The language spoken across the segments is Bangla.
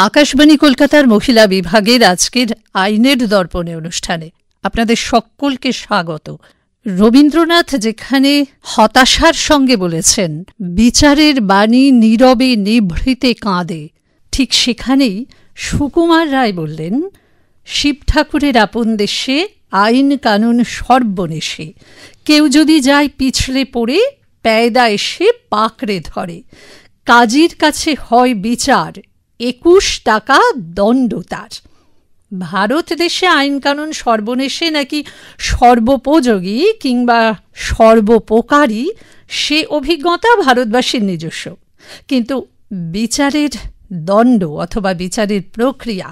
আকাশবাণী কলকাতার মহিলা বিভাগের আজকের আইনের দর্পণে অনুষ্ঠানে আপনাদের সকলকে স্বাগত। রবীন্দ্রনাথ যেখানে হতাশার সঙ্গে বলেছেন বিচারের বাণী নীরবে নিভৃতে কাঁদে, ঠিক সেখানেই সুকুমার রায় বললেন শিব ঠাকুরের আপন দেশে আইন কানুন সর্বনেশে, কেউ যদি যায় পিছলে পড়ে পেয়দা এসে পাকড়ে ধরে, কাজীর কাছে হয় বিচার 21 টাকা দণ্ড তার। ভারত দেশে আইন কানুন সর্বনেশে নাকি সর্বোপযোগী কিংবা সর্বোপকারী সে অভিজ্ঞতা ভারতবাসীর নিজস্ব, কিন্তু বিচারের দণ্ড অথবা বিচারের প্রক্রিয়া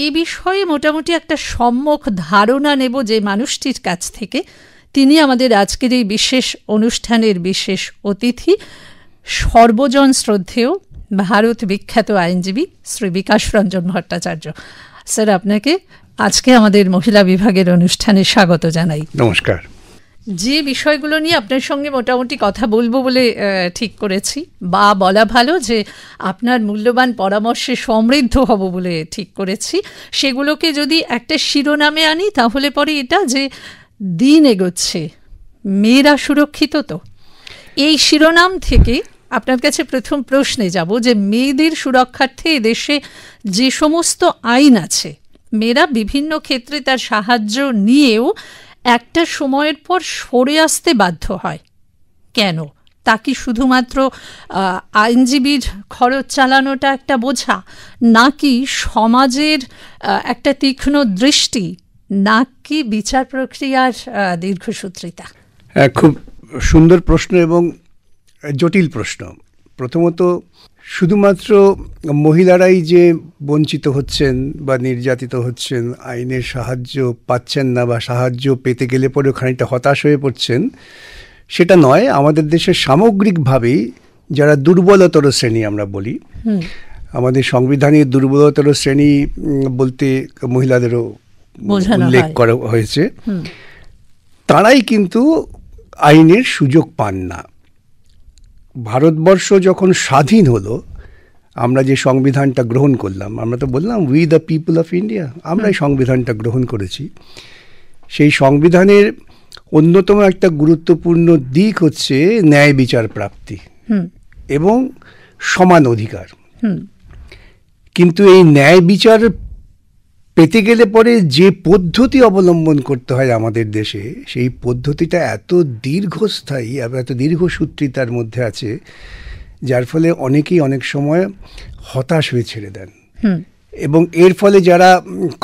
এ বিষয়ে মোটামুটি একটা সম্যক ধারণা নেব যে মানুষটির কাছ থেকে। তিনি আমাদের আজকের এই বিশেষ অনুষ্ঠানের বিশেষ অতিথি, সর্বজন শ্রদ্ধেয় ভারত বিখ্যাত আইনজীবী শ্রী বিকাশ রঞ্জন ভট্টাচার্য। স্যার, আপনাকে আজকে আমাদের মহিলা বিভাগের অনুষ্ঠানে স্বাগত জানাই। নমস্কার। যে বিষয়গুলো নিয়ে আপনার সঙ্গে মোটামুটি কথা বলবো বলে ঠিক করেছি, বা বলা ভালো যে আপনার মূল্যবান পরামর্শে সমৃদ্ধ হব বলে ঠিক করেছি, সেগুলোকে যদি একটা শিরোনামে আনি তাহলে পরে এটা যে দিন এগোচ্ছে, মেয়েরা সুরক্ষিত তো, এই শিরোনাম থেকে আপনার কাছে প্রথম প্রশ্নে যাব যে মেয়েদের সুরক্ষার্থে এদেশে যে সমস্ত আইন আছে, মেয়েরা বিভিন্ন ক্ষেত্রে তার সাহায্য নিয়েও একটা সময়ের পর সরে আসতে বাধ্য হয় কেন? তা কি শুধুমাত্র আইনজীবীর খরচ চালানোটা একটা বোঝা, নাকি সমাজের একটা তীক্ষ্ণ দৃষ্টি, নাকি বিচার প্রক্রিয়ার দীর্ঘসূত্রিতা? খুব সুন্দর প্রশ্ন এবং জটিল প্রশ্ন। প্রথমত, শুধুমাত্র মহিলারাই যে বঞ্চিত হচ্ছেন বা নির্যাতিত হচ্ছেন, আইনের সাহায্য পাচ্ছেন না বা সাহায্য পেতে গেলে পরেও খানিকটা হতাশ হয়ে পড়ছেন, সেটা নয়। আমাদের দেশের সামগ্রিকভাবেই যারা দুর্বলতর শ্রেণী আমরা বলি, আমাদের সংবিধানের দুর্বলতর শ্রেণী বলতে মহিলাদেরও উল্লেখ করা হয়েছে, তারাই কিন্তু আইনের সুযোগ পান না। ভারতবর্ষ যখন স্বাধীন হলো, আমরা যে সংবিধানটা গ্রহণ করলাম, আমরা তো বললাম we the people of India, আমরাই সংবিধানটা গ্রহণ করেছি। সেই সংবিধানের অন্যতম একটা গুরুত্বপূর্ণ দিক হচ্ছে ন্যায় বিচার প্রাপ্তি এবং সমান অধিকার। কিন্তু এই ন্যায় বিচার পেতে গেলে পরে যে পদ্ধতি অবলম্বন করতে হয় আমাদের দেশে, সেই পদ্ধতিটা এত দীর্ঘস্থায়ী, এত দীর্ঘসূত্রিতার মধ্যে আছে, যার ফলে অনেকেই অনেক সময় হতাশ হয়ে ছেড়ে দেন। এবং এর ফলে যারা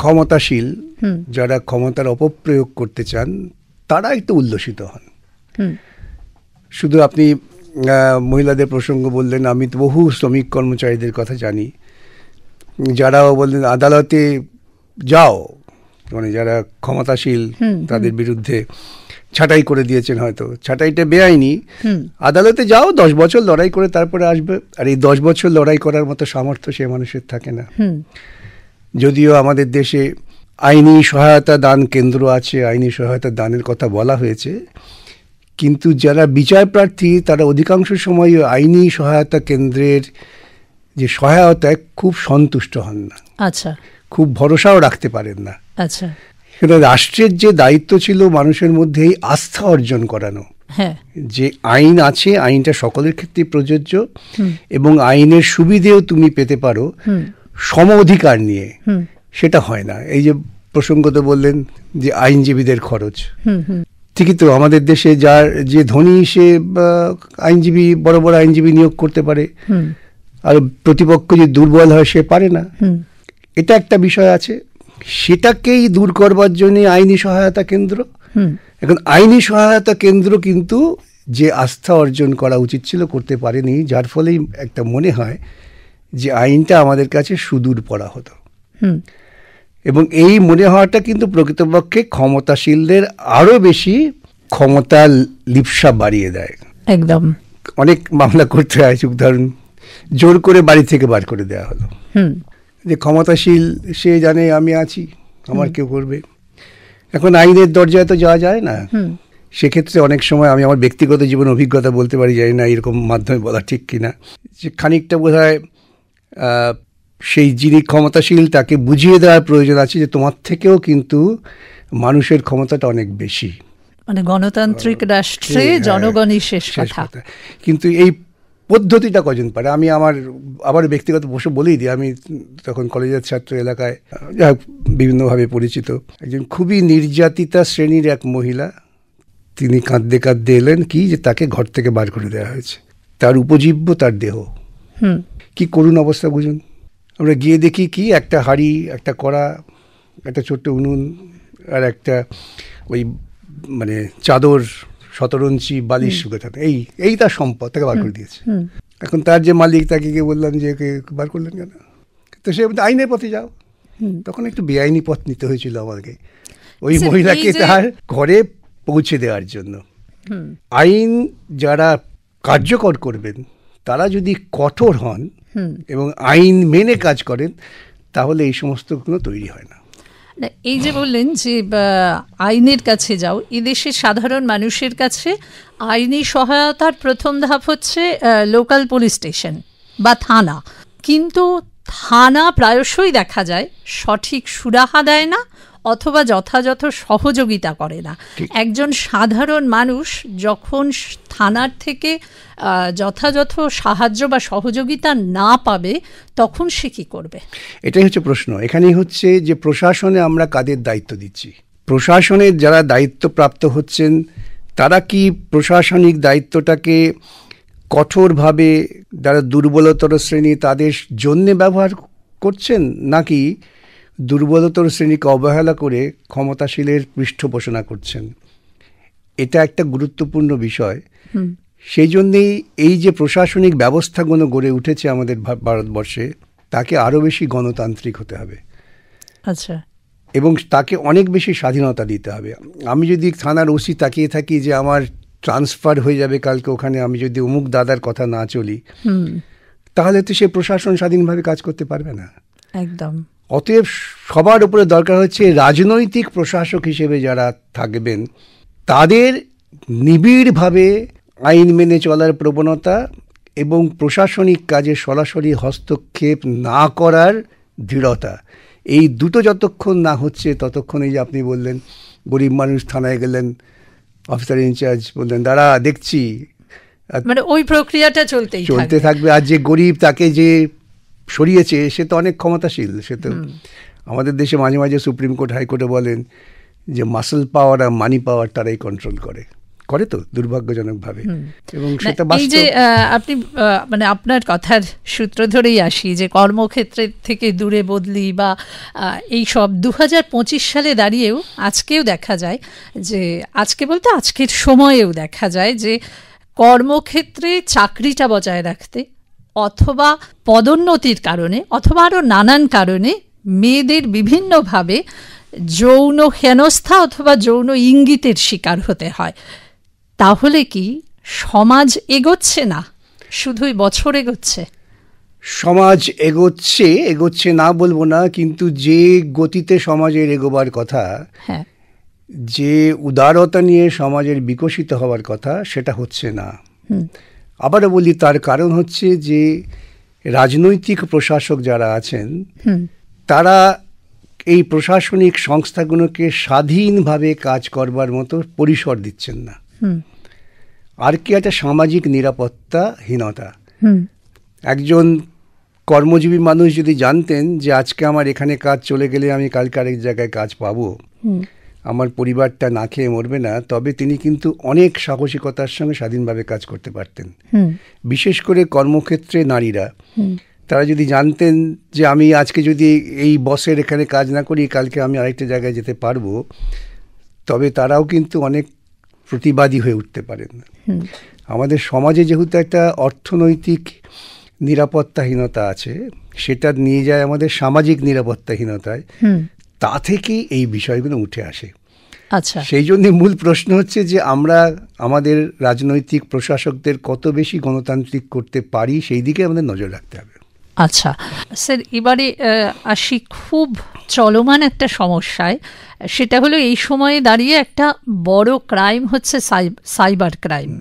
ক্ষমতাশীল, যারা ক্ষমতার অপপ্রয়োগ করতে চান, তারা একটু উল্লসিত হন। শুধু আপনি মহিলাদের প্রসঙ্গ বললেন, আমি তো বহু শ্রমিক কর্মচারীদের কথা জানি, যারা বললেন আদালতে যাও, মানে যারা ক্ষমতাশীল তাদের বিরুদ্ধে ছাঁটাই করে দিয়েছেন, হয়তো ছাঁটাইটা বেআইনি, আদালতে যাও 10 বছর লড়াই করে তারপরে আসবে। আর এই 10 বছর লড়াই করার মতো সামর্থ্য সে মানুষের থাকে না। যদিও আমাদের দেশে আইনি সহায়তা দান কেন্দ্র আছে, আইনি সহায়তা দানের কথা বলা হয়েছে, কিন্তু যারা বিচার প্রার্থী তারা অধিকাংশ সময় আইনি সহায়তা কেন্দ্রের যে সহায়তায় খুব সন্তুষ্ট হন না। আচ্ছা। খুব ভরসাও রাখতে পারেন না। আচ্ছা। রাষ্ট্রের যে দায়িত্ব ছিল মানুষের মধ্যে এই আস্থা অর্জন করানো, যে আইন আছে, আইনটা সকলের ক্ষেত্রে প্রযোজ্য এবং আইনের সুবিধেও তুমি পেতে পারো সম অধিকার নিয়ে, সেটা হয় না। এই যে প্রসঙ্গত বললেন যে আইনজীবীদের খরচ, ঠিকই তো, আমাদের দেশে যার যে ধনী সে আইনজীবী, বড় বড় আইনজীবী নিয়োগ করতে পারে, আর প্রতিপক্ষ যে দুর্বল হয় সে পারে না। এটা একটা বিষয় আছে, সেটাকেই দূর করবার জন্য আইনি সহায়তা কেন্দ্র। এখন আইনি সহায়তা কেন্দ্র কিন্তু যে আস্থা অর্জন করা উচিত ছিল করতে পারেনি, যার ফলেই একটা মনে হয় যে আইনটা আমাদের কাছে সুদূর পড়া হতো। এবং এই মনে হওয়াটা কিন্তু প্রকৃতপক্ষে ক্ষমতাশীলদের আরো বেশি ক্ষমতা লিপ্সা বাড়িয়ে দেয়। একদম অনেক মামলা করতে হয়, উদাহরণ জোর করে বাড়ি থেকে বার করে দেওয়া হলো, যে ক্ষমতাশীল সে জানে আমি আছি, আমার কেউ করবে। এখন আইনের দরজায় তো যাওয়া যায় না। সেক্ষেত্রে অনেক সময় আমি আমার ব্যক্তিগত জীবন অভিজ্ঞতা বলতে পারি, জানি না এরকম মাধ্যমে বলা ঠিক কিনা, যে খানিকটা বোধহয় সেই যিনি ক্ষমতাশীল তাকে বুঝিয়ে দেওয়ার প্রয়োজন আছে যে তোমার থেকেও কিন্তু মানুষের ক্ষমতাটা অনেক বেশি। মানে গণতান্ত্রিক রাষ্ট্রে জনগণই শেষ কথা। কিন্তু এই পদ্ধতিটা কজন পারে? আমি আবার ব্যক্তিগত বসে বলেই দিই, আমি তখন কলেজের ছাত্র এলাকায় বিভিন্নভাবে পরিচিত একজন খুবই নির্যাতিতা শ্রেণীর এক মহিলা, তিনি কাঁদতে কাঁদতে এলেন কি যে তাকে ঘর থেকে বার করে দেওয়া হয়েছে, তার উপজীব্য তার দেহ। কি করুণ অবস্থা বুঝুন। আমরা গিয়ে দেখি কি একটা হাঁড়ি, একটা কড়া, একটা ছোট্ট উনুন আর একটা ওই মানে চাদর, 17 ইঞ্চি বালিশ শুকে থাকে, এই তার সম্পদ, তাকে বার করে দিয়েছে। এখন তার যে মালিক তাকে গিয়ে বললাম যে বার করলেন কেন? তো সে আইনের পথে যাও। তখন একটু বেআইনি পথ নিতে হয়েছিল আমাকে ওই মহিলাকে তার ঘরে পৌঁছে দেওয়ার জন্য। আইন যারা কার্যকর করবেন তারা যদি কঠোর হন এবং আইন মেনে কাজ করেন তাহলে এই সমস্তগুলো তৈরি হয় না। এই যে বললেন যে আইনের কাছে যাও, এদেশের সাধারণ মানুষের কাছে আইনি সহায়তার প্রথম ধাপ হচ্ছে লোকাল পুলিশ স্টেশন বা থানা, কিন্তু থানা প্রায়শই দেখা যায় সঠিক সুরাহা দেয় না অথবা যথাযথ সহযোগিতা করে না। একজন সাধারণ মানুষ যখন থানার থেকে যথাযথ সাহায্য বা সহযোগিতা না পাবে তখন সে কি করবে? এটাই হচ্ছে প্রশ্ন। এখানেই হচ্ছে যে প্রশাসনে আমরা কাদের দায়িত্ব দিচ্ছি। প্রশাসনের যারা দায়িত্বপ্রাপ্ত হচ্ছেন তারা কি প্রশাসনিক দায়িত্বটাকে কঠোরভাবে যারা দুর্বলতর শ্রেণী তাদের জন্যে ব্যবহার করছেন, নাকি দুর্বলতর শ্রেণীকে অবহেলা করে ক্ষমতাশীলের পৃষ্ঠপোষণা করছেন? এটা একটা গুরুত্বপূর্ণ বিষয়। সেই জন্যেই এই যে প্রশাসনিক ব্যবস্থাগুলো গড়ে উঠেছে আমাদের ভারতবর্ষে, তাকে আরও বেশি গণতান্ত্রিক হতে হবে। আচ্ছা। এবং তাকে অনেক বেশি স্বাধীনতা দিতে হবে। আমি যদি থানার ওসি তাকিয়ে থাকি যে আমার ট্রান্সফার হয়ে যাবে কালকে ওখানে, আমি যদি অমুক দাদার কথা না চলি, তাহলে তো সে প্রশাসন স্বাধীনভাবে কাজ করতে পারবে না। একদম। অতএব সবার উপরে দরকার হচ্ছে রাজনৈতিক প্রশাসক হিসেবে যারা থাকবেন তাদের নিবিড়ভাবে আইন মেনে চলার প্রবণতা এবং প্রশাসনিক কাজে সরাসরি হস্তক্ষেপ না করার দৃঢ়তা। এই দুটো যতক্ষণ না হচ্ছে ততক্ষণ, এই যে আপনি বললেন গরিব মানুষ থানায় গেলেন, অফিসার ইনচার্জ বললেন দাঁড়া দেখছি, মানে ওই প্রক্রিয়াটা চলতে থাকবে। আর যে গরিব তাকে যে সরিয়েছে সে তো অনেক ক্ষমতাশীল। সে তো আমাদের দেশে মাঝে মাঝে সুপ্রিম কোর্ট হাইকোর্টে বলেন যে মাসল পাওয়ার আর মানি পাওয়ার তারাই কন্ট্রোল করে তো দুর্ভাগ্যজনকভাবে। এবং সেটা বাস্তব। এই যে আপনি মানে আপনার কথার সূত্র ধরেই আসি যে কর্মক্ষেত্রের থেকে দূরে বদলি বা এই সব 2025 সালে দাঁড়িয়েও আজকেও দেখা যায় যে, আজকে বলতে আজকের সময়েও দেখা যায় যে কর্মক্ষেত্রে চাকরিটা বজায় রাখতে অথবা পদোন্নতির কারণে অথবা আরও নানান কারণে মেয়েদের বিভিন্নভাবে যৌন হেনস্থা অথবা যৌন ইঙ্গিতের শিকার হতে হয়। তাহলে কি সমাজ এগোচ্ছে না, শুধুই বছর এগোচ্ছে? সমাজ এগোচ্ছে না বলবো না, কিন্তু যে গতিতে সমাজের এগোবার কথা, যে উদারতা নিয়ে সমাজের বিকশিত হওয়ার কথা, সেটা হচ্ছে না। আবারও বলি, তার কারণ হচ্ছে যে রাজনৈতিক প্রশাসক যারা আছেন তারা এই প্রশাসনিক সংস্থাগুলোকে স্বাধীনভাবে কাজ করবার মতো পরিসর দিচ্ছেন না। আর কি একটা সামাজিক নিরাপত্তাহীনতা। একজন কর্মজীবী মানুষ যদি জানতেন যে আজকে আমার এখানে কাজ চলে গেলে আমি কালকে আরেক জায়গায় কাজ পাবো, আমার পরিবারটা না খেয়ে মরবে না, তবে তিনি কিন্তু অনেক সাহসিকতার সঙ্গে স্বাধীনভাবে কাজ করতে পারতেন। বিশেষ করে কর্মক্ষেত্রে নারীরা, তারা যদি জানতেন যে আমি আজকে যদি এই বসের এখানে কাজ না করি কালকে আমি আরেকটা জায়গায় যেতে পারবো, তবে তারাও কিন্তু অনেক প্রতিবাদী হয়ে উঠতে পারেন। আমাদের সমাজে যেহেতু একটা অর্থনৈতিক নিরাপত্তাহীনতা আছে, সেটা নিয়ে যায় আমাদের সামাজিক নিরাপত্তাহীনতায়, তা থেকেই এই বিষয়গুলো উঠে আসে। আচ্ছা, সেই জন্য মূল প্রশ্ন হচ্ছে যে আমরা আমাদের রাজনৈতিক প্রশাসকদের কত বেশি গণতান্ত্রিক করতে পারি সেই দিকে আমাদের নজর রাখতে হবে। আচ্ছা স্যার, এবারে আসি খুব চলমান একটা সমস্যায়, সেটা হলো এই সময়ে দাঁড়িয়ে একটা বড় ক্রাইম হচ্ছে সাইবার ক্রাইম।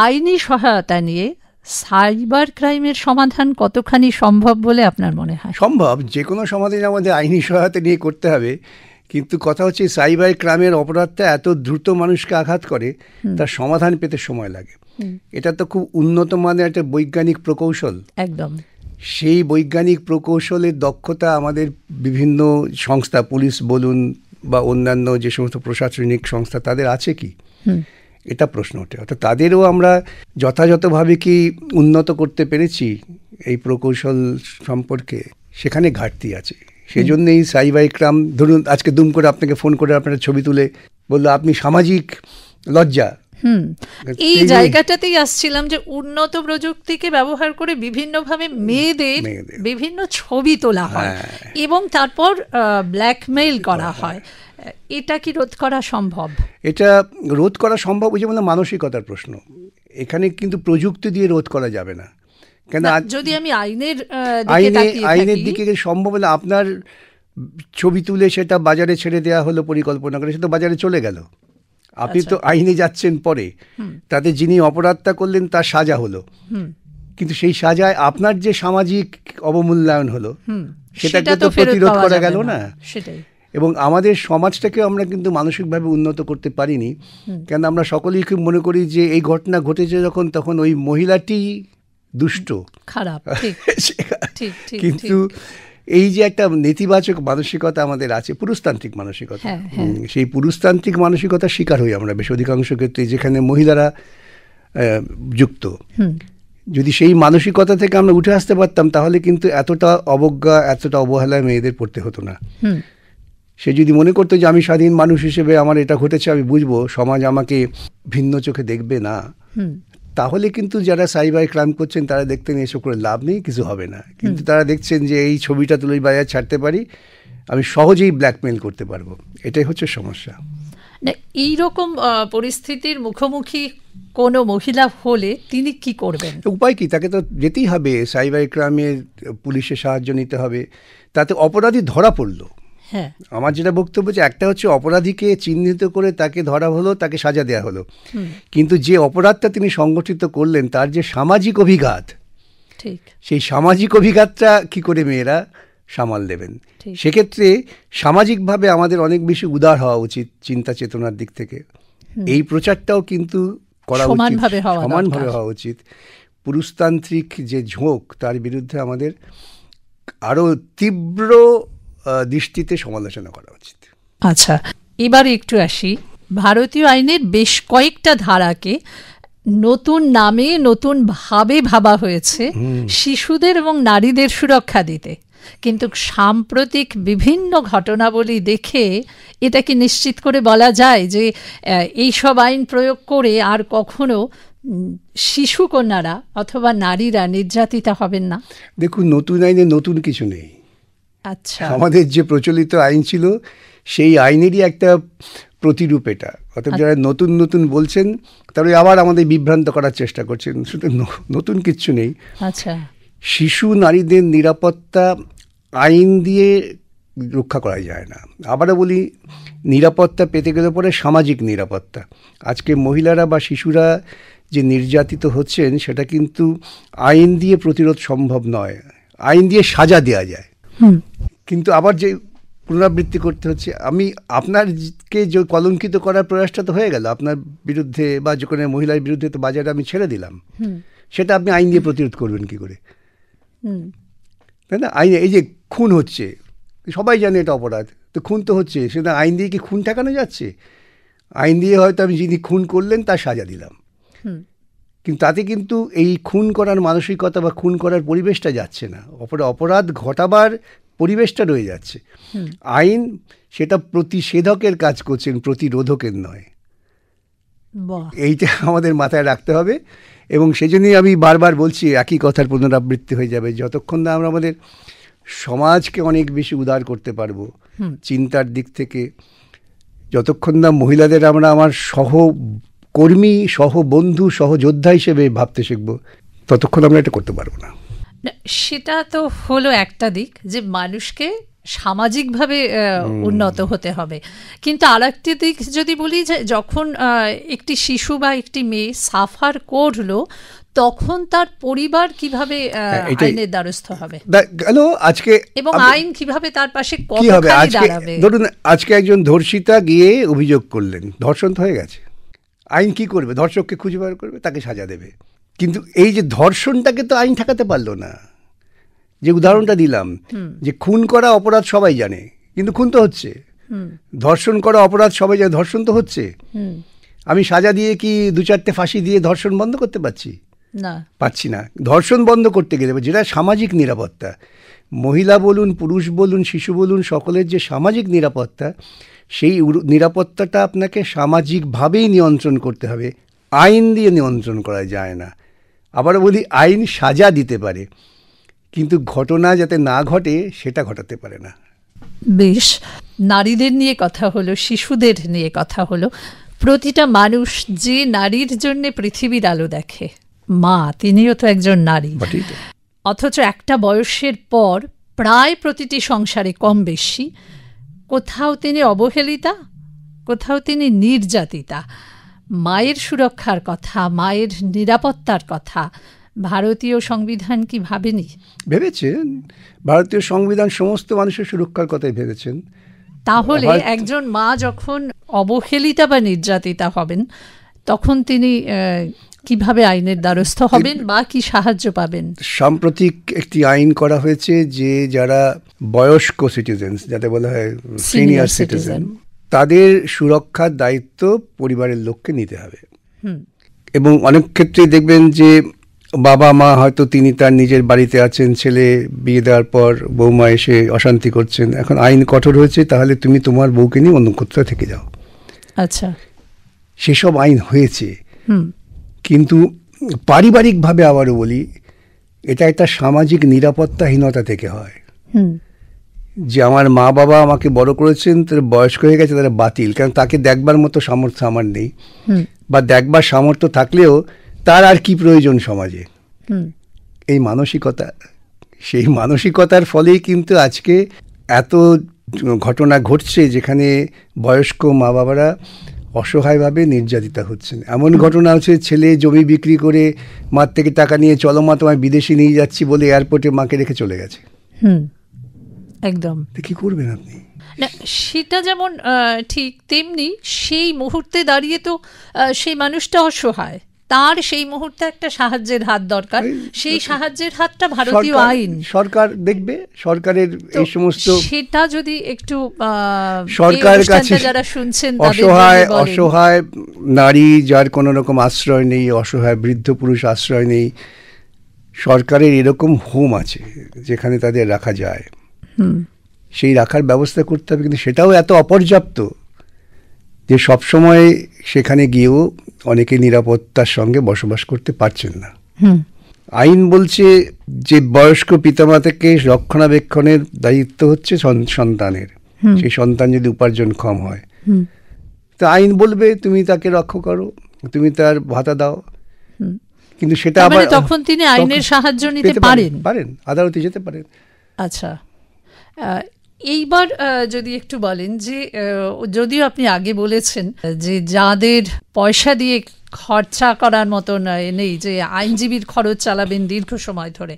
আইনি সহায়তা নিয়ে সাইবার ক্রাইমের সমাধান কতখানি সম্ভব বলে আপনার মনে হয়? সম্ভব, যে কোনো সমাধান আমাদের আইনি সহায়তা নিয়ে করতে হবে, কিন্তু কথা হচ্ছে সাইবার ক্রাইমের অপরাধটা এত দ্রুত মানুষকে আঘাত করে, তার সমাধান পেতে সময় লাগে। এটা তো খুব উন্নত মানের একটা বৈজ্ঞানিক প্রকৌশল। একদম। সেই বৈজ্ঞানিক প্রকৌশলের দক্ষতা আমাদের বিভিন্ন সংস্থা, পুলিশ বলুন বা অন্যান্য যে সমস্ত প্রশাসনিক সংস্থা, তাদের আছে কি, এটা প্রশ্ন ওঠে। অর্থাৎ তাদেরও আমরা যথাযথভাবে কি উন্নত করতে পেরেছি এই প্রকৌশল সম্পর্কে, সেখানে ঘাটতি আছে। সেজন্য এই সাইবার ক্রাইম, ধরুন আজকে দুম করে আপনাকে ফোন করে আপনার ছবি তুলে বললো আপনি সামাজিক লজ্জা, এই জায়গাটাতেই আসছিলাম যে উন্নত প্রযুক্তিকে ব্যবহার করে বিভিন্নভাবে মেয়েদের বিভিন্ন ছবি তোলা হয় এবং তারপর ব্ল্যাকমেইল করা হয়। এটা কি রোধ করা সম্ভব? এটা রোধ করা সম্ভব, ওই যে বললাম মানসিকতার প্রশ্ন। এখানে কিন্তু প্রযুক্তি দিয়ে রোধ করা যাবে না। কেন যদি আমি আইনের দিকে সম্ভব হলে, আপনার ছবি তুলে সেটা বাজারে ছেড়ে দেওয়া হলো পরিকল্পনা করে, সেটা বাজারে চলে গেল, আপনি তো আইনে যাচ্ছেন পরে, তাতে যিনি অপরাধটা করলেন তার সাজা হলো, কিন্তু সেই সাজায় আপনার যে সামাজিক অবমূল্যায়ন হলো সেটাকে তো প্রতিরোধ করা গেল না। সেটাই। এবং আমাদের সমাজটাকে আমরা কিন্তু মানসিকভাবে উন্নত করতে পারিনি, কেন আমরা সকলেই খুব মনে করি যে এই ঘটনা ঘটেছে যখন, তখন ওই মহিলাটি দুষ্ট, খারাপ। কিন্তু এই যে একটা নেতিবাচক মানসিকতা আমাদের আছে, পুরুষতান্ত্রিক মানসিকতা, সেই পুরুষতান্ত্রিক মানসিকতার শিকার হই আমরা বেশ অধিকাংশ ক্ষেত্রে, যেখানে মহিলারা যুক্ত। যদি সেই মানসিকতা থেকে আমরা উঠে আসতে পারতাম, তাহলে কিন্তু এতটা অবজ্ঞা, এতটা অবহেলায় মেয়েদের পড়তে হতো না। সে যদি মনে করতো যে আমি স্বাধীন মানুষ হিসেবে আমার এটা ঘটেছে, আমি বুঝবো, সমাজ আমাকে ভিন্ন চোখে দেখবে না, তাহলে কিন্তু যারা সাইবার ক্রাইম করছেন তারা দেখতেন এসব করে লাভ নেই, কিছু হবে না। কিন্তু তারা দেখছেন যে এই ছবিটা তুলে বাজার ছাড়তে পারি, আমি সহজেই ব্ল্যাকমেইল করতে পারবো, এটাই হচ্ছে সমস্যা। না, এইরকম পরিস্থিতির মুখোমুখি কোনো মহিলা হলে তিনি কি করবেন? উপায় কি? তাকে তো যেতেই হবে, সাইবার ক্রাইমের পুলিশের সাহায্য নিতে হবে, তাতে অপরাধী ধরা পড়লো। আমার যেটা বক্তব্য, যে একটা হচ্ছে অপরাধীকে চিহ্নিত করে তাকে ধরা হলো, তাকে সাজা দেওয়া হলো, কিন্তু যে অপরাধটা তিনি সংগঠিত করলেন তার যে সামাজিক অভিঘাত, সেই সামাজিক অভিঘাতটা কি করে মেয়েরা সামাল দেবেন? সেক্ষেত্রে সামাজিকভাবে আমাদের অনেক বেশি উদার হওয়া উচিত চিন্তা চেতনার দিক থেকে। এই প্রচারটাও কিন্তু করা উচিত, সমানভাবে হওয়া উচিত। পুরুষতান্ত্রিক যে ঝোঁক, তার বিরুদ্ধে আমাদের আরো তীব্র দৃষ্টিতে সমালোচনা করা উচিত। আচ্ছা, এবার একটু আসি, ভারতীয় আইনের বেশ কয়েকটা ধারাকে নতুন নামে নতুন ভাবে ভাবা হয়েছে শিশুদের এবং নারীদের সুরক্ষা দিতে, কিন্তু সাম্প্রতিক বিভিন্ন ঘটনাবলী দেখে এটা কি নিশ্চিত করে বলা যায় যে এইসব আইন প্রয়োগ করে আর কখনো শিশু কন্যারা অথবা নারীরা নির্যাতিতা হবেন না? দেখুন, নতুন আইনে নতুন কিছু নেই। আচ্ছা, আমাদের যে প্রচলিত আইন ছিল সেই আইনেরই একটা প্রতিরূপ এটা। অর্থাৎ যারা নতুন নতুন বলছেন তারা আবার আমাদের বিভ্রান্ত করার চেষ্টা করছেন, শুধু নতুন কিচ্ছু নেই। আচ্ছা, শিশু নারীদের নিরাপত্তা আইন দিয়ে রক্ষা করা যায় না। আবারও বলি, নিরাপত্তা পেতে গেলে পরে সামাজিক নিরাপত্তা। আজকে মহিলারা বা শিশুরা যে নির্যাতিত হচ্ছেন সেটা কিন্তু আইন দিয়ে প্রতিরোধ সম্ভব নয়, আইন দিয়ে সাজা দেওয়া যায়, কিন্তু আবার যে পুনরাবৃত্তি করতে হচ্ছে। আমি আপনারকে যে কলঙ্কিত করার প্রয়াসটা তো হয়ে গেল আপনার বিরুদ্ধে বা যে কোনো মহিলার বিরুদ্ধে, তো বাজারে আমি ছেড়ে দিলাম, সেটা আপনি আইন দিয়ে প্রতিরোধ করবেন কি করে? তাই না? আইনে এই যে খুন হচ্ছে, সবাই জানে এটা অপরাধ, তো খুন তো হচ্ছে, সেটা আইন দিয়ে কি খুন ঠেকানো যাচ্ছে? আইন দিয়ে হয়তো আমি যিনি খুন করলেন তার সাজা দিলাম, কিন্তু তাতে কিন্তু এই খুন করার মানসিকতা বা খুন করার পরিবেশটা যাচ্ছে না, অপরাধ ঘটাবার পরিবেশটা রয়ে যাচ্ছে। আইন সেটা প্রতিষেধকের কাজ করছেন, প্রতিরোধকের নয়। এইটা আমাদের মাথায় রাখতে হবে, এবং সেজন্যই আমি বারবার বলছি, একই কথার পুনরাবৃত্তি হয়ে যাবে। যতক্ষণ না আমরা আমাদের সমাজকে অনেক বেশি উদার করতে পারবো চিন্তার দিক থেকে, যতক্ষণ না মহিলাদের আমরা আমার সহকর্মী, সহবন্ধু, সহযোদ্ধা হিসেবে ভাবতে শিখবো, ততক্ষণ আমরা এটা করতে পারবো না। সেটা তো হলো একটা দিক, যে মানুষকে সামাজিকভাবে উন্নত হতে হবে, কিন্তু আরেকটি দিক যদি বলি, যে যখন একটি শিশু বা একটি মেয়ে সাফার করলো, তখন তার পরিবার কিভাবে আইনের দ্বারস্থ হবে গেল আজকে, এবং আইন কিভাবে তার পাশে কি হবে আজকে? দাঁড়াবে? ধরুন আজকে একজন ধর্ষিতা গিয়ে অভিযোগ করলেন, ধর্ষণ তো হয়ে গেছে, আইন কি করবে? ধর্ষককে খুঁজে বার করবে, তাকে সাজা দেবে। কিন্তু এই যে ধর্ষণটাকে তো আইন ঠেকাতে পারলো না। যে উদাহরণটা দিলাম, যে খুন করা অপরাধ সবাই জানে, কিন্তু খুন তো হচ্ছে। ধর্ষণ করা অপরাধ সবাই জানে, ধর্ষণ তো হচ্ছে। আমি সাজা দিয়ে কি 2-4টে ফাঁসি দিয়ে ধর্ষণ বন্ধ করতে পারছি? না, পাচ্ছি না। ধর্ষণ বন্ধ করতে গেলে যেটা সামাজিক নিরাপত্তা, মহিলা বলুন, পুরুষ বলুন, শিশু বলুন, সকলের যে সামাজিক নিরাপত্তা, সেই নিরাপত্তাটা আপনাকে সামাজিকভাবেই নিয়ন্ত্রণ করতে হবে, আইন দিয়ে নিয়ন্ত্রণ করা যায় না। আবার বলি, আইন সাজা দিতে পারে, কিন্তু ঘটনা যাতে না ঘটে সেটা ঘটাতে পারে না। বেশ, নারীদের নিয়ে কথা হলো, শিশুদের নিয়ে কথা হলো। প্রতিটা মানুষ যে নারীর জন্য পৃথিবীর আলো দেখে, মা, তিনিও তো একজন নারী। অথচ একটা বয়সের পর প্রায় প্রতিটি সংসারে কম বেশি কোথাও তিনি অবহেলিতা, কোথাও তিনি নির্যাতিতা। মায়ের সুরক্ষার কথা, মায়ের নিরাপত্তার কথা ভারতীয় সংবিধান কি ভাবেনি? ভেবেছেন, ভারতীয় সংবিধান সমস্ত মানুষের সুরক্ষার কথাই ভেবেছেন। তাহলে একজন মা যখন অবহেলিতা বা নির্যাতিতা হবেন, তখন তিনি কিভাবে আইনের দ্বারস্থ হবেন বা কি সাহায্য পাবেন? সাম্প্রতিক একটি আইন করা হয়েছে যে যারা বয়স্ক সিটিজেন, যাতে বলা হয় সিনিয়র সিটিজেন, তাদের সুরক্ষার দায়িত্ব পরিবারের লোককে নিতে হবে। এবং অনেক ক্ষেত্রে দেখবেন যে বাবা মা হয়তো তিনি তার নিজের বাড়িতে আছেন, ছেলে বিয়ে দেওয়ার পর বৌমা এসে অশান্তি করছেন, এখন আইন কঠোর হয়েছে, তাহলে তুমি তোমার বউকে নিয়ে অন্য কোথাও থেকে যাও। আচ্ছা, সেসব আইন হয়েছে। কিন্তু পারিবারিকভাবে আবারও বলি, এটা একটা সামাজিক নিরাপত্তাহীনতা থেকে হয়। যে আমার মা বাবা আমাকে বড় করেছেন, তারা বয়স্ক হয়ে গেছে, তারা বাতিল, কারণ তাকে দেখবার মতো সামর্থ্য আমার নেই, বা দেখবার সামর্থ্য থাকলেও তার আর কি প্রয়োজন সমাজে। এই মানসিকতা, সেই মানসিকতার ফলেই কিন্তু আজকে এত ঘটনা ঘটছে যেখানে বয়স্ক মা বাবারা অসহায়ভাবে নির্যাতিতা হচ্ছেন। এমন ঘটনা হচ্ছে, ছেলে জমি বিক্রি করে মার থেকে টাকা নিয়ে, চলো মা তোমায় বিদেশে নিয়ে যাচ্ছি বলে এয়ারপোর্টে মাকে রেখে চলে গেছে। একদম। কি করবেন আপনি? না, সেটা যেমন ঠিক, তেমনি সেই মুহূর্তে দাঁড়িয়ে তো সেই মানুষটা অসহায়, তার সেই মুহূর্তে একটা সাহায্যের হাত দরকার। সেই সাহায্যের হাতটা ভারতীয় আইন, সরকার দেখবে। সরকারের এই সমস্ত, সেটা যদি একটু সরকারের কাছে যারা শুনছেন, অসহায় নারী যার কোনো রকম আশ্রয় নেই, অসহায় বৃদ্ধ পুরুষ আশ্রয় নেই, সরকারের এরকম হোম আছে যেখানে তাদের রাখা যায়, সেই রাখার ব্যবস্থা করতে হবে। কিন্তু সেটাও এত অপর্যাপ্ত যে সবসময় সেখানে গিয়েও অনেকে নিরাপত্তার সঙ্গে বসবাস করতে পারছেন না। আইন বলছে যে বয়স্ক পিতামাতাকে রক্ষণাবেক্ষণের দায়িত্ব হচ্ছে সন্তানের, সেই সন্তান যদি উপার্জন কম হয়, তো আইন বলবে তুমি তাকে রক্ষা করো, তুমি তার ভাতা দাও। কিন্তু সেটা আবার তখন তিনি আইনের সাহায্য নিতে পারেন, আদালতে যেতে পারেন। আচ্ছা, এইবার যদি একটু বলেন যে, যদিও আপনি আগে বলেছেন যে যাদের পয়সা দিয়ে খরচা করার মতো নেই, যে আইনজীবীর খরচ চালাবেন দীর্ঘ সময় ধরে,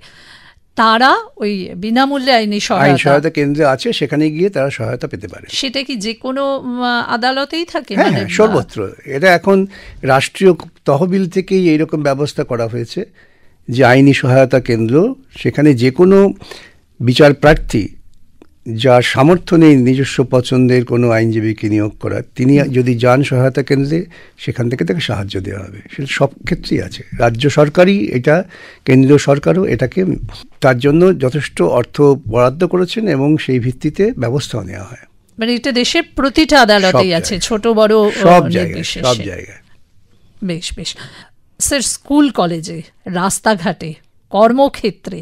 তারা ওই বিনামূল্যে আইনি সহায়তা কেন্দ্রে আছে, সেখানে গিয়ে তারা সহায়তা পেতে পারে। সেটা কি যে কোনো আদালতেই থাকে? হ্যাঁ, সর্বত্র। এটা এখন রাষ্ট্রীয় তহবিল থেকেই এইরকম ব্যবস্থা করা হয়েছে যে আইনি সহায়তা কেন্দ্র, সেখানে যে কোনো বিচার প্রার্থী যার সামর্থ্য নেই নিজস্ব পছন্দের কোনো আইনজীবীকে নিয়োগ করার, তিনি যদি যান সহায়তা কেন্দ্রে, সেখান থেকে তাকে সাহায্য দেওয়া হবে। সেটা সব ক্ষেত্রেই আছে। রাজ্য সরকারই এটা, কেন্দ্রীয় সরকারও এটাকে তার জন্য যথেষ্ট অর্থ বরাদ্দ করেছেন এবং সেই ভিত্তিতে ব্যবস্থাও নেওয়া হয়। মানে এটা দেশের প্রতিটা আদালতেই আছে, ছোট বড় সব জায়গায়। বেশ বেশ স্যার, স্কুল কলেজে, রাস্তাঘাটে, কর্মক্ষেত্রে,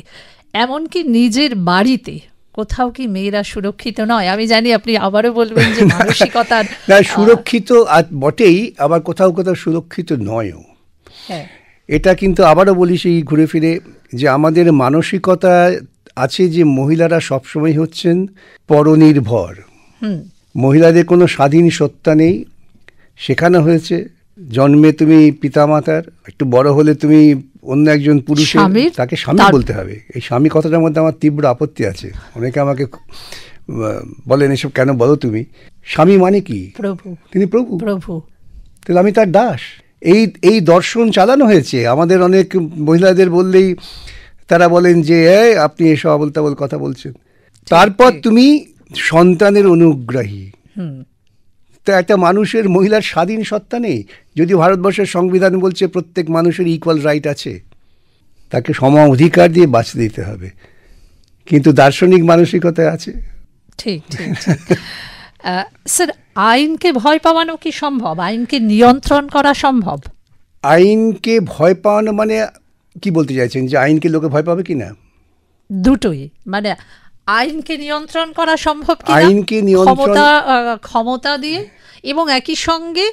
এমনকি নিজের বাড়িতে কোথাও কি মেয়েরা সুরক্ষিত নয়? আমি জানি আপনি আবারও বলবেন যে মানসিকতার সুরক্ষিত বটেই, আবার কোথাও কোথাও সুরক্ষিত নয়ও। হ্যাঁ, এটা কিন্তু আবারও বলি সেই ঘুরে ফিরে যে আমাদের মানসিকতা আছে যে মহিলারা সবসময় হচ্ছেন পরনির্ভর, মহিলাদের কোনো স্বাধীন সত্তা নেই। শেখানো হয়েছে জন্মে তুমি পিতামাতার, একটু বড় হলে তুমি অন্য একজন পুরুষের, স্বামীর, তাকে স্বামী বলতে হবে। এই স্বামী কথাটার মধ্যে আমার তীব্র আপত্তি আছে। অনেকে আমাকে বলেন এসব কেন বলো তুমি। স্বামী মানে কি? প্রভু। তিনি প্রভু। প্রভু। তাহলে আমি তার দাস। এই দর্শন চালানো হয়েছে। আমাদের অনেক মহিলাদের বললেই তারা বলেন যে আপনি এসব আবোল তাবোল কথা বলছেন। তারপর তুমি সন্তানের অনুগ্রাহী। তা একটা মানুষের, মহিলার স্বাধীন সত্তা নেই? যদি ভারতবর্ষের সংবিধান বলছে প্রত্যেক মানুষের ইকুয়াল রাইট আছে, তাকে সম অধিকার দিয়ে বাঁচতে দিতে হবে, কিন্তু দার্শনিক মানসিকতা আছে। ঠিক ঠিক। স্যার, আইনকে ভয় পাওয়ানো কি সম্ভব? আইনকে নিয়ন্ত্রণ করা সম্ভব? আইনকে ভয় পাওয়ানো মানে কি বলতে চাইছেন, যে আইনকে লোকে ভয় পাবে কিনা? দুটোই, মানে আইনকে নিয়ন্ত্রণ করা সম্ভব কিনা, আইনকে নিয়ন্ত্রণ ক্ষমতা দিয়ে, এবং একই সঙ্গে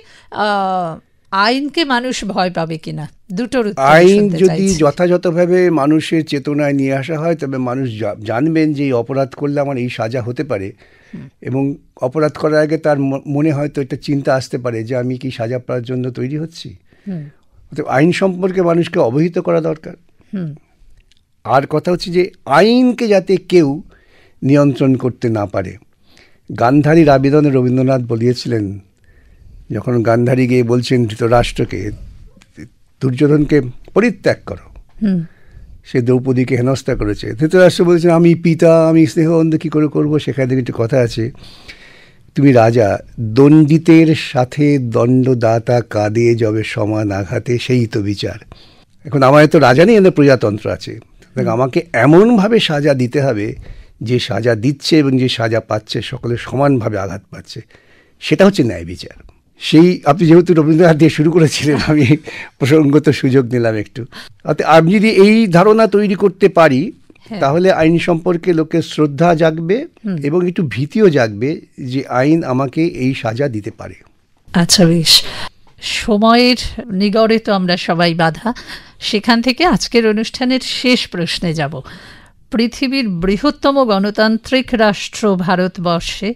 আইনকে মানুষ ভয় পাবে কিনা, দুটোর উত্তর আইন শুনতে যদি চাইছি। যথাযথভাবে মানুষের চেতনায় নিয়ে আসা হয়, তবে মানুষ জানবেন যে এই অপরাধ করলে আমার এই সাজা হতে পারে, এবং অপরাধ করার আগে তার মনে হয়তো একটা চিন্তা আসতে পারে যে আমি কি সাজা পাওয়ার জন্য তৈরি হচ্ছি। আইন সম্পর্কে মানুষকে অবহিত করা দরকার। আর কথা হচ্ছে যে আইনকে যাতে কেউ নিয়ন্ত্রণ করতে না পারে। গান্ধারীর আবেদনে রবীন্দ্রনাথ বলিয়েছিলেন, যখন গান্ধারী গিয়ে বলছেন ধৃতরাষ্ট্রকে, দুর্যোধনকে পরিত্যাগ করো, সে দ্রৌপদীকে হেনস্থা করেছে। ধৃতরাষ্ট্র বলেছেন আমি পিতা, আমি স্নেহ অন্ধ কী করে করবো। সেখানে থেকে একটা কথা আছে, তুমি রাজা, দণ্ডিতের সাথে দণ্ডদাতা কাঁদে যবে সমান আঘাতে, সেই তো বিচার। এখন আমার তো রাজা নেই, আমাদের প্রজাতন্ত্র আছে। আমাকে এমনভাবে সাজা দিতে হবে যে সাজা দিচ্ছে এবং যে সাজা পাচ্ছে সকলে সমানভাবে আঘাত পাচ্ছে, সেটা হচ্ছে ন্যায় বিচার। সেই আপনি যেহেতু রবীন্দ্রনাথ দিয়ে শুরু করেছিলেন, আমি প্রসঙ্গত সুযোগ নিলাম একটু। অর্থাৎ আমি যদি এই ধারণা তৈরি করতে পারি, তাহলে আইন সম্পর্কে লোকের শ্রদ্ধা জাগবে এবং একটু ভীতিও জাগবে যে আইন আমাকে এই সাজা দিতে পারে। আচ্ছা, বেশ। সময়ের নিগড়ে তো আমরা সবাই বাধা। সেখান থেকে আজকের অনুষ্ঠানের শেষ প্রশ্নে যাব। পৃথিবীর বৃহত্তম গণতান্ত্রিক রাষ্ট্র ভারতবর্ষে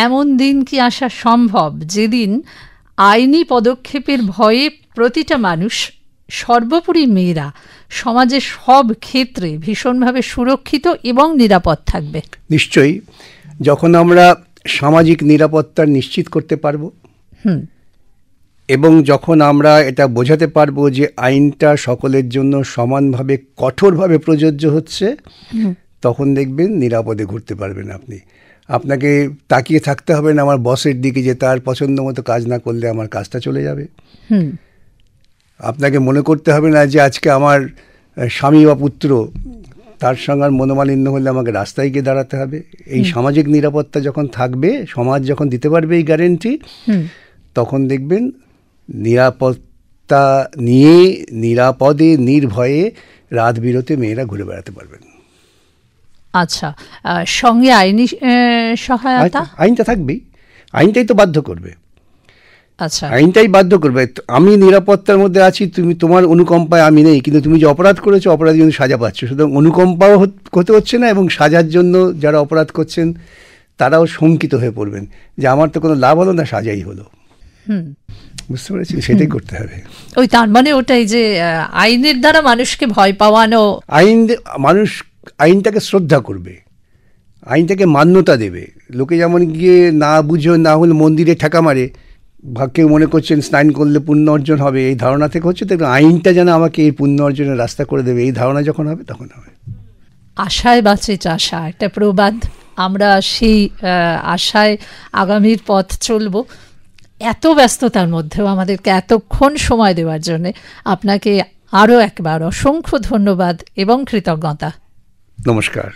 এমন দিন কি আসা সম্ভব যেদিন আইনি পদক্ষেপের ভয়ে প্রতিটা মানুষ, সর্বোপরি মেয়েরা, সমাজের সব ক্ষেত্রে ভীষণভাবে সুরক্ষিত এবং নিরাপদ থাকবে? নিশ্চয়ই। যখন আমরা সামাজিক নিরাপত্তা নিশ্চিত করতে পারবো, এবং যখন আমরা এটা বোঝাতে পারবো যে আইনটা সকলের জন্য সমানভাবে কঠোরভাবে প্রযোজ্য হচ্ছে, তখন দেখবেন নিরাপদে ঘুরতে পারবেন আপনি। আপনাকে তাকিয়ে থাকতে হবে না আমার বসের দিকে যে তার পছন্দ মতো কাজ না করলে আমার কাজটা চলে যাবে। আপনাকে মনে করতে হবে না যে আজকে আমার স্বামী বা পুত্র, তার সঙ্গে মনোমালিন্য হলে আমাকে রাস্তায় গিয়ে দাঁড়াতে হবে। এই সামাজিক নিরাপত্তা যখন থাকবে, সমাজ যখন দিতে পারবে এই গ্যারেন্টি, তখন দেখবেন নিরাপত্তা নিয়ে নিরাপদে নির্ভয়ে রাত বিরতে মেয়েরা ঘুরে বেড়াতে পারবেন। আচ্ছা, সঙ্গে আইনি সহায়তা? আইনটা থাকবেই, আইনটাই তো বাধ্য করবে। আচ্ছা, আইনটাই বাধ্য করবে। আমি নিরাপত্তার মধ্যে আছি, তুমি তোমার অনুকম্পায় আমি নেই, কিন্তু তুমি যে অপরাধ করেছো অপরাধের জন্য সাজা পাচ্ছ। সুতরাং অনুকম্পাও হতে হচ্ছে না, এবং সাজার জন্য যারা অপরাধ করছেন তারাও শঙ্কিত হয়ে পড়বেন যে আমার তো কোনো লাভ হলো না, সাজাই হলো। বুঝতে পেরেছি? সেটাই করতে হবে। ওই তার মানে ওটাই যে আইনের দ্বারা মানুষকে ভয় পাওয়ানো। মানুষ আইনটাকে শ্রদ্ধা করবে, আইনটাকে মান্যতা দেবে। লোকে যেমন গিয়ে না বুঝে না হলে মন্দিরে ঠেকা মারে, কেউ মনে করছেন স্নান করলে পুণ্য অর্জন হবে, এই ধারণা থেকে হচ্ছে। তো আইনটা যেন আমাকে এই পুণ্য অর্জনের রাস্তা করে দেবে, এই ধারণা যখন হবে তখন হবে। আশায় বাঁচে চাষা, একটা প্রবাদ। আমরা সেই আশায় আগামীর পথ চলব। এত ব্যস্ততার মধ্যেও আমাদেরকে এতক্ষণ সময় দেওয়ার জন্য আপনাকে আরও একবার অসংখ্য ধন্যবাদ এবং কৃতজ্ঞতা। নমস্কার।